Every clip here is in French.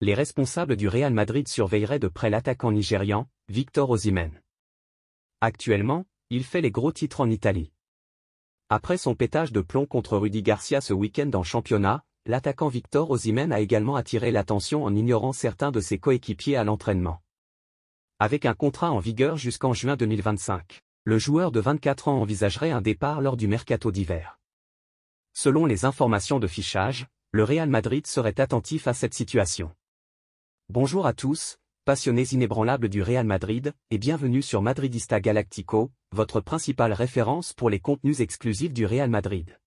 les responsables du Real Madrid surveilleraient de près l'attaquant nigérian, Victor Osimhen. Actuellement, il fait les gros titres en Italie. Après son pétage de plomb contre Rudy Garcia ce week-end en championnat, l'attaquant Victor Osimhen a également attiré l'attention en ignorant certains de ses coéquipiers à l'entraînement. Avec un contrat en vigueur jusqu'en juin 2025, le joueur de 24 ans envisagerait un départ lors du mercato d'hiver. Selon les informations de fichage, le Real Madrid serait attentif à cette situation. Bonjour à tous, passionnés inébranlables du Real Madrid, et bienvenue sur Madridista Galactico, votre principale référence pour les contenus exclusifs du Real Madrid.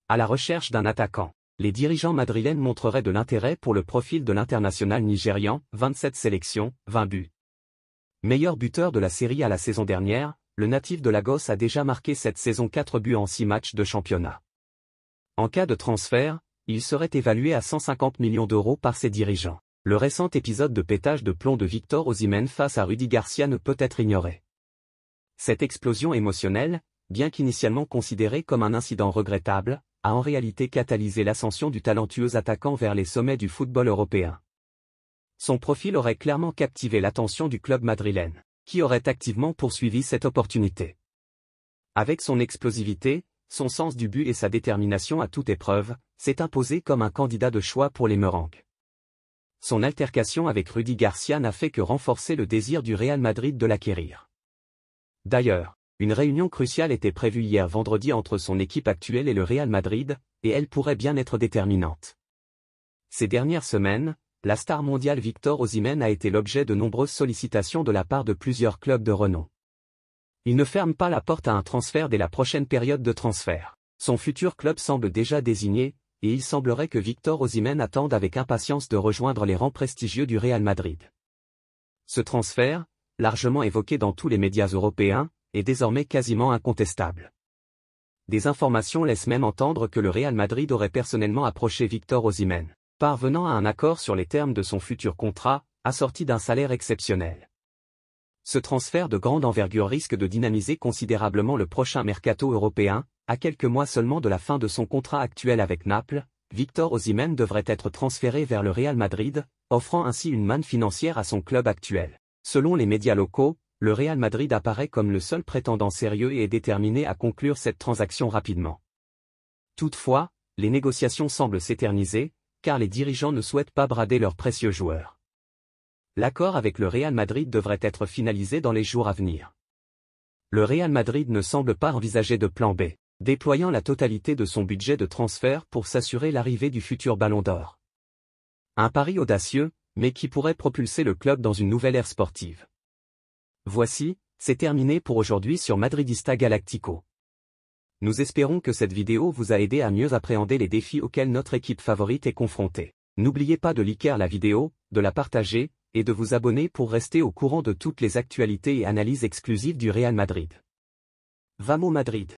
À la recherche d'un attaquant, les dirigeants madrilènes montreraient de l'intérêt pour le profil de l'international nigérian, 27 sélections, 20 buts. Meilleur buteur de la série à la saison dernière, le natif de Lagos a déjà marqué cette saison 4 buts en 6 matchs de championnat. En cas de transfert, il serait évalué à 150 millions d'euros par ses dirigeants. Le récent épisode de pétage de plomb de Victor Osimhen face à Rudy Garcia ne peut être ignoré. Cette explosion émotionnelle, bien qu'initialement considérée comme un incident regrettable, a en réalité catalysé l'ascension du talentueux attaquant vers les sommets du football européen. Son profil aurait clairement captivé l'attention du club madrilène, qui aurait activement poursuivi cette opportunité. Avec son explosivité, son sens du but et sa détermination à toute épreuve, s'est imposé comme un candidat de choix pour les Merengues. Son altercation avec Rudy Garcia n'a fait que renforcer le désir du Real Madrid de l'acquérir. D'ailleurs, une réunion cruciale était prévue hier vendredi entre son équipe actuelle et le Real Madrid, et elle pourrait bien être déterminante. Ces dernières semaines, la star mondiale Victor Osimhen a été l'objet de nombreuses sollicitations de la part de plusieurs clubs de renom. Il ne ferme pas la porte à un transfert dès la prochaine période de transfert. Son futur club semble déjà désigné, et il semblerait que Victor Osimhen attende avec impatience de rejoindre les rangs prestigieux du Real Madrid. Ce transfert, largement évoqué dans tous les médias européens, est désormais quasiment incontestable. Des informations laissent même entendre que le Real Madrid aurait personnellement approché Victor Osimhen, parvenant à un accord sur les termes de son futur contrat, assorti d'un salaire exceptionnel. Ce transfert de grande envergure risque de dynamiser considérablement le prochain mercato européen. À quelques mois seulement de la fin de son contrat actuel avec Naples, Victor Osimhen devrait être transféré vers le Real Madrid, offrant ainsi une manne financière à son club actuel. Selon les médias locaux, le Real Madrid apparaît comme le seul prétendant sérieux et est déterminé à conclure cette transaction rapidement. Toutefois, les négociations semblent s'éterniser, car les dirigeants ne souhaitent pas brader leurs précieux joueurs. L'accord avec le Real Madrid devrait être finalisé dans les jours à venir. Le Real Madrid ne semble pas envisager de plan B, déployant la totalité de son budget de transfert pour s'assurer l'arrivée du futur Ballon d'Or. Un pari audacieux, mais qui pourrait propulser le club dans une nouvelle ère sportive. Voici, c'est terminé pour aujourd'hui sur Madridista Galactico. Nous espérons que cette vidéo vous a aidé à mieux appréhender les défis auxquels notre équipe favorite est confrontée. N'oubliez pas de liker la vidéo, de la partager, et de vous abonner pour rester au courant de toutes les actualités et analyses exclusives du Real Madrid. Vamos Madrid!